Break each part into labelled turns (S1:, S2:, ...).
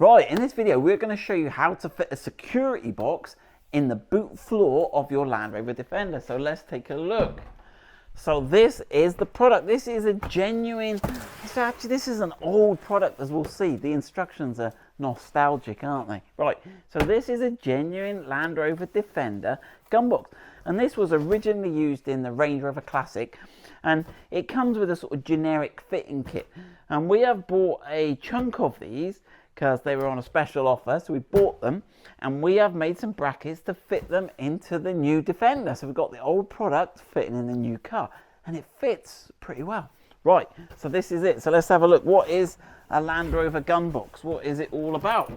S1: Right, in this video we're going to show you how to fit a security box in the boot floor of your Land Rover Defender. So let's take a look. So this is the product. This is a genuine, so actually this is an old product, as we'll see. The instructions are nostalgic, aren't they? Right, so this is a genuine Land Rover Defender gun box. And this was originally used in the Range Rover Classic. And it comes with a sort of generic fitting kit. And we have bought a chunk of these because they were on a special offer, so we bought them, and we have made some brackets to fit them into the new Defender. So we've got the old product fitting in the new car, and it fits pretty well. Right, so this is it. So let's have a look. What is a Land Rover gun box? What is it all about?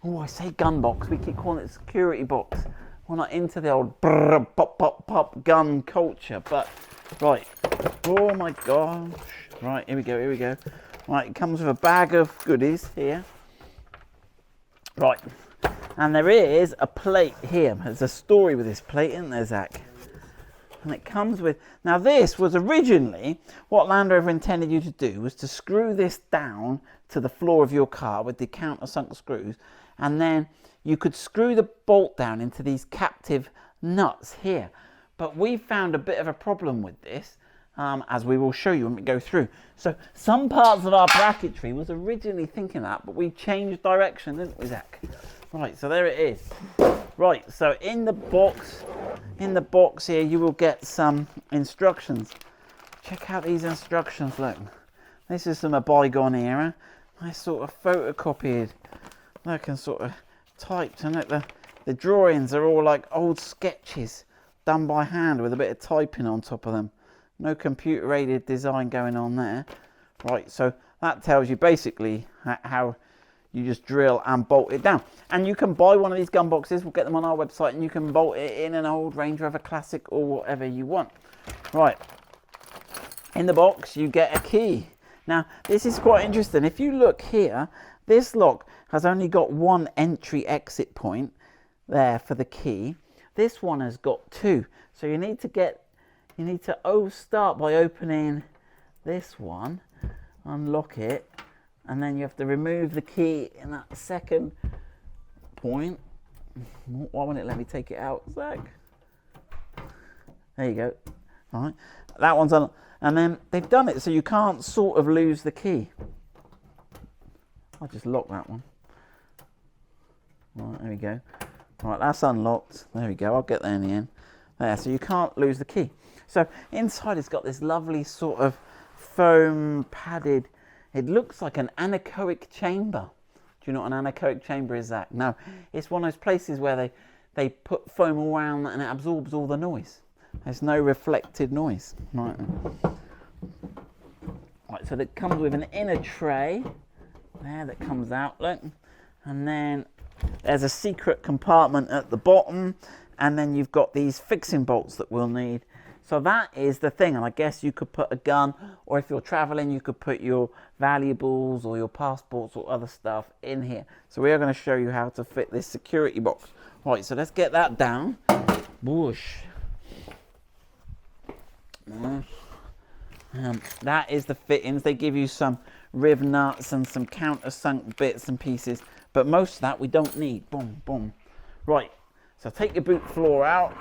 S1: Oh, I say gun box. We keep calling it security box. We're not into the old brrr, pop, pop, pop gun culture, but right. Oh my gosh. Right, here we go, here we go. Right, it comes with a bag of goodies here. Right, and there is a plate here. There's a story with this plate, isn't there, Zach? And it comes with, now this was originally, what Land Rover intended you to do was to screw this down to the floor of your car with the countersunk screws, and then you could screw the bolt down into these captive nuts here. But we found a bit of a problem with this, as we will show you when we go through. So some parts of our bracketry was originally thinking that, but we changed direction, didn't we, Zach? Right, so there it is. Right, so in the box here you will get some instructions. Check out these instructions, look. This is from a bygone era. I sort of photocopied, look, and sort of typed, and look, the drawings are all like old sketches done by hand with a bit of typing on top of them. No computer aided design going on there. Right, so that tells you basically how you just drill and bolt it down. And you can buy one of these gun boxes. We'll get them on our website, and you can bolt it in an old Range Rover Classic or whatever you want. Right, in the box you get a key. Now this is quite interesting. If you look here, this lock has only got one entry exit point there for the key. This one has got two. So you need to start by opening this one, unlock it, and then you have to remove the key in that second point. Why won't it let me take it out, Zach? There you go. All right, that one's on, and then they've done it so you can't sort of lose the key. I'll just lock that one. All right, there we go. All right, that's unlocked. There we go. I'll get there in the end. There, so you can't lose the key. So inside it's got this lovely sort of foam padded, it looks like an anechoic chamber. Do you know what an anechoic chamber is, Zach? No, it's one of those places where they put foam all around and it absorbs all the noise. There's no reflected noise. Right. Right, so it comes with an inner tray there that comes out, look. And then there's a secret compartment at the bottom, and then you've got these fixing bolts that we'll need. So that is the thing, and I guess you could put a gun, or if you're traveling you could put your valuables or your passports or other stuff in here. So we are going to show you how to fit this security box. Right, so let's get that down. Whoosh. That is the fittings. They give you some rib nuts and some countersunk bits and pieces, but most of that we don't need. Boom, boom. Right, so take your boot floor out.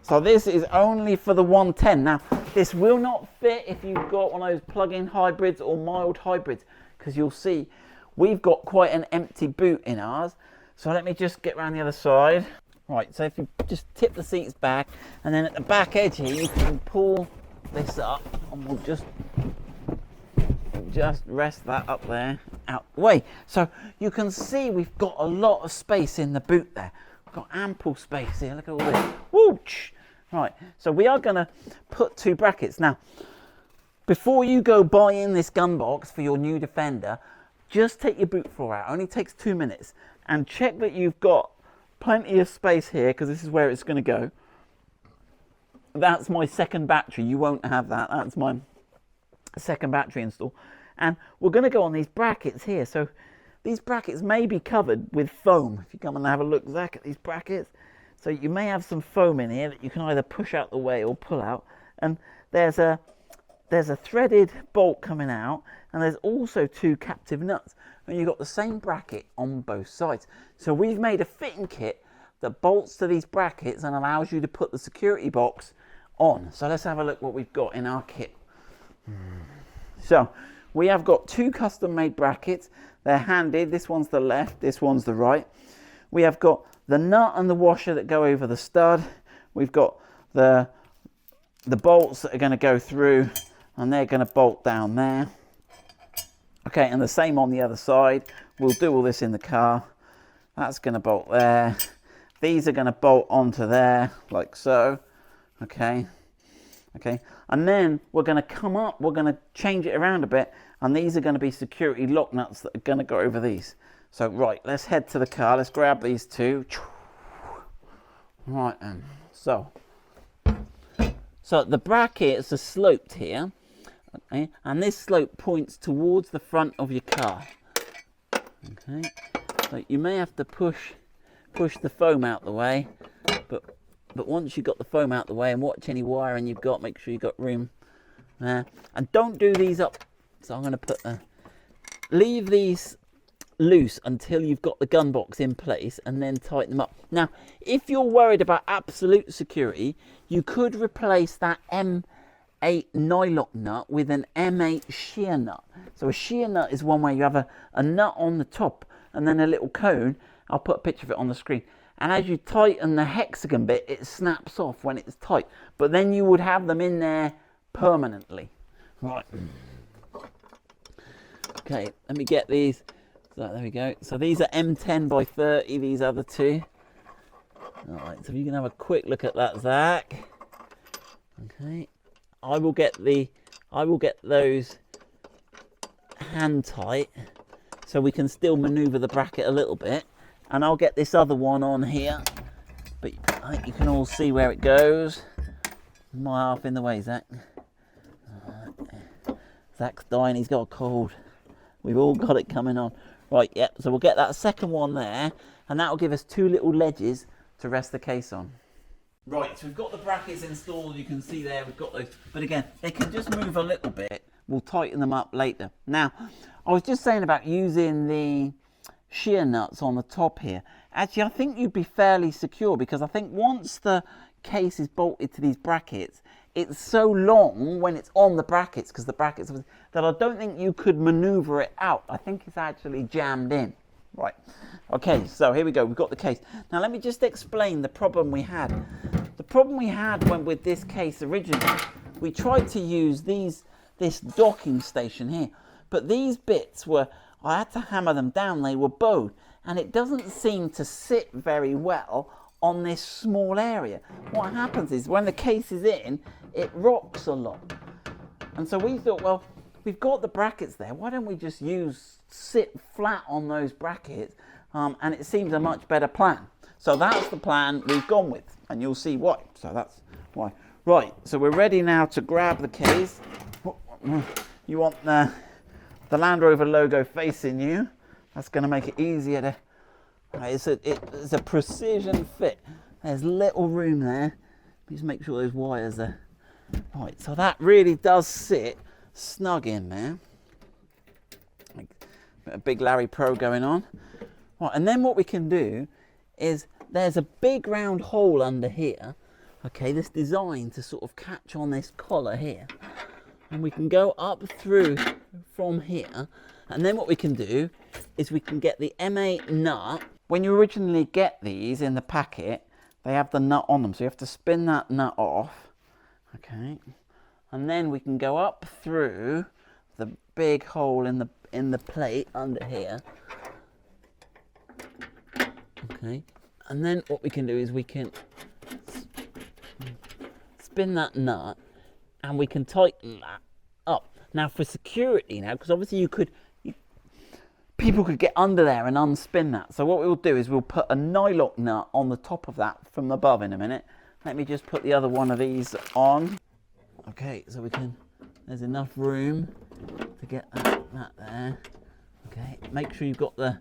S1: So this is only for the 110. Now, this will not fit if you've got one of those plug-in hybrids or mild hybrids, because you'll see we've got quite an empty boot in ours. So let me just get around the other side. Right, so if you just tip the seats back, and then at the back edge here, you can pull this up, and we'll just rest that up there, out the way. So you can see we've got a lot of space in the boot there. We've got ample space here. Look at all this. Whoosh! Right, so we are going to put two brackets. Now, before you go buying this gun box for your new Defender, just take your boot floor out. It only takes 2 minutes. And check that you've got plenty of space here, because this is where it's going to go. That's my second battery. You won't have that. That's my second battery install. And we're going to go on these brackets here. So these brackets may be covered with foam. If you come and have a look, Zach, at these brackets. So you may have some foam in here that you can either push out the way or pull out. And there's a there's a threaded bolt coming out, and there's also 2 captive nuts, and you've got the same bracket on both sides. So we've made a fitting kit that bolts to these brackets and allows you to put the security box on. So let's have a look what we've got in our kit. So we have got 2 custom made brackets. They're handed. This one's the left, this one's the right. We have got the nut and the washer that go over the stud. We've got the bolts that are going to go through, and they're going to bolt down there. Okay, and the same on the other side. We'll do all this in the car. That's going to bolt there. These are going to bolt onto there, like so. Okay. And then we're going to come up, we're going to change it around a bit, and these are going to be security lock nuts that are going to go over these. So, right, let's head to the car. Let's grab these 2. Right, then. So the brackets are sloped here, okay, and this slope points towards the front of your car. Okay, so you may have to push the foam out the way, but once you've got the foam out the way, and watch any wiring you've got, make sure you've got room there, and don't do these up. So I'm going to put leave these loose until you've got the gun box in place, and then tighten them up. Now, if you're worried about absolute security, you could replace that M8 nylock nut with an M8 shear nut. So a shear nut is one where you have a nut on the top and then a little cone. I'll put a picture of it on the screen. And as you tighten the hexagon bit, it snaps off when it's tight. But then you would have them in there permanently. Right. Okay, let me get these. So there we go. So these are M10 by 30, these other 2. Alright, so you can have a quick look at that, Zach. Okay. I will get those hand tight so we can still maneuver the bracket a little bit. And I'll get this other one on here. But I think you can all see where it goes. My half in the way, Zach. Zach's dying, he's got a cold. We've all got it coming on. Right, yep, so we'll get that second one there, and that'll give us 2 little ledges to rest the case on. Right, so we've got the brackets installed, you can see there, we've got those. But again, they can just move a little bit. We'll tighten them up later. Now, I was just saying about using the shear nuts on the top here. Actually, I think you'd be fairly secure, because I think once the case is bolted to these brackets, it's so long when it's on the brackets, because the brackets, that I don't think you could maneuver it out. I think it's actually jammed in. Right. Okay, so here we go. We've got the case. Now let me just explain the problem we had. The problem we had with this case originally, we tried to use this docking station here, but these bits I had to hammer them down. They were bowed, and it doesn't seem to sit very well on this small area. What happens is when the case is in, it rocks a lot. And so we thought, well, we've got the brackets there, why don't we just sit flat on those brackets, and it seems a much better plan. So that's the plan we've gone with, and you'll see why. So that's why. Right, so we're ready now to grab the case. You want the Land Rover logo facing you. That's going to make it easier to... It's a precision fit. There's little room there. Just make sure those wires are... Right, so that really does sit snug in there. A big Larry Pro going on. Right, and then what we can do is there's a big round hole under here. Okay, this designed to sort of catch on this collar here. And we can go up through from here. And then what we can do is we can get the M8 nut. When you originally get these in the packet, they have the nut on them. So you have to spin that nut off. Okay. And then we can go up through the big hole in the plate under here. Okay. And then what we can do is we can spin that nut and we can tighten that up. Now for security because obviously people could get under there and unspin that. So what we'll do is we'll put a nylock nut on the top of that from above in a minute. Let me just put the other one of these on. Okay, so there's enough room to get that there. Okay, make sure you've got the...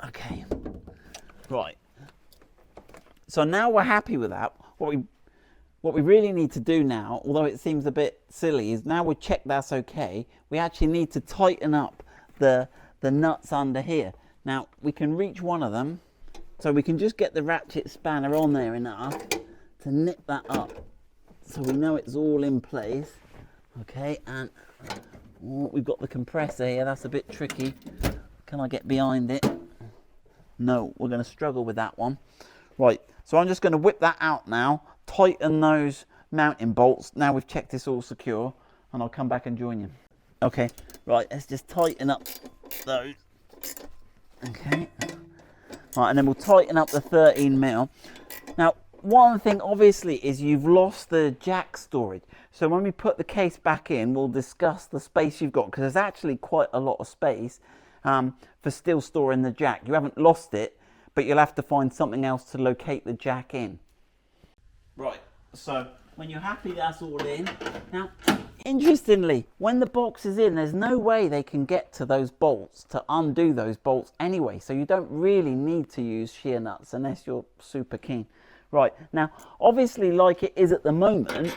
S1: Okay, right. So now we're happy with that. What we really need to do now, although it seems a bit silly, is now we check that's okay, we actually need to tighten up the nuts under here. Now we can reach one of them, so we can just get the ratchet spanner on there enough to nip that up, so we know it's all in place. Okay, and we've got the compressor here. That's a bit tricky. Can I get behind it? No, we're going to struggle with that one. Right, so I'm just going to whip that out now, tighten those mounting bolts. Now we've checked it's all secure, and I'll come back and join you. Okay, right, let's just tighten up those. Okay, right, and then we'll tighten up the 13mm. Now, one thing obviously is you've lost the jack storage. So when we put the case back in, we'll discuss the space you've got, because there's actually quite a lot of space for still storing the jack. You haven't lost it, but you'll have to find something else to locate the jack in. Right, so when you're happy that's all in. Now, interestingly, when the box is in, there's no way they can get to those bolts, to undo those bolts anyway. So you don't really need to use shear nuts unless you're super keen. Right, now, obviously, like it is at the moment,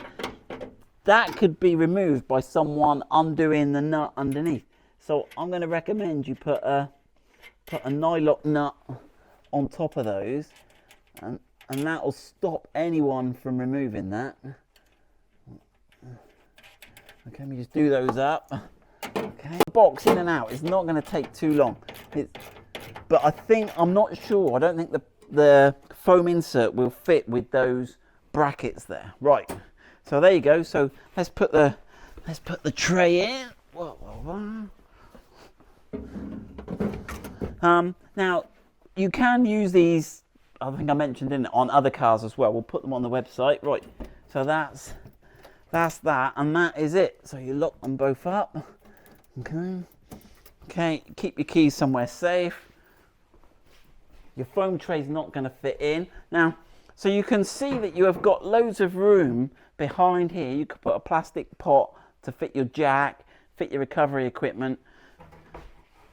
S1: that could be removed by someone undoing the nut underneath. So I'm going to recommend you put a nylock nut on top of those, and that will stop anyone from removing that. Okay, let me just do those up. Okay, box in and out. It's not going to take too long. But I'm not sure. I don't think the foam insert will fit with those brackets there. Right. So there you go. So let's put the tray in. Whoa, whoa, whoa. Now you can use these. I think I mentioned on other cars as well. We'll put them on the website. Right. So that's that, and that is it. So you lock them both up. Okay. Okay. Keep your keys somewhere safe. Your foam tray's not going to fit in. Now, so you can see that you have got loads of room behind here. You could put a plastic pot to fit your jack, fit your recovery equipment,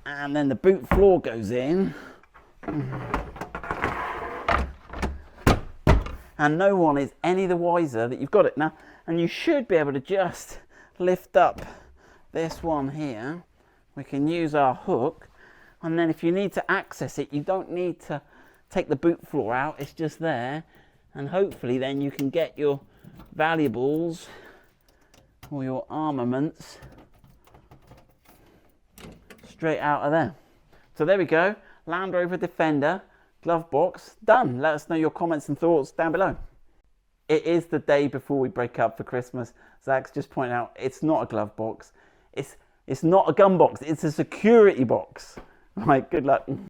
S1: and then the boot floor goes in. And no one is any the wiser that you've got it now. And you should be able to just lift up this one here. We can use our hook. And then if you need to access it, you don't need to take the boot floor out. It's just there. And hopefully then you can get your valuables or your armaments straight out of there. So there we go. Land Rover Defender glove box done. Let us know your comments and thoughts down below. It is the day before we break up for Christmas. Zach's just pointed out it's not a glove box. It's not a gun box. It's a security box. Right, good luck.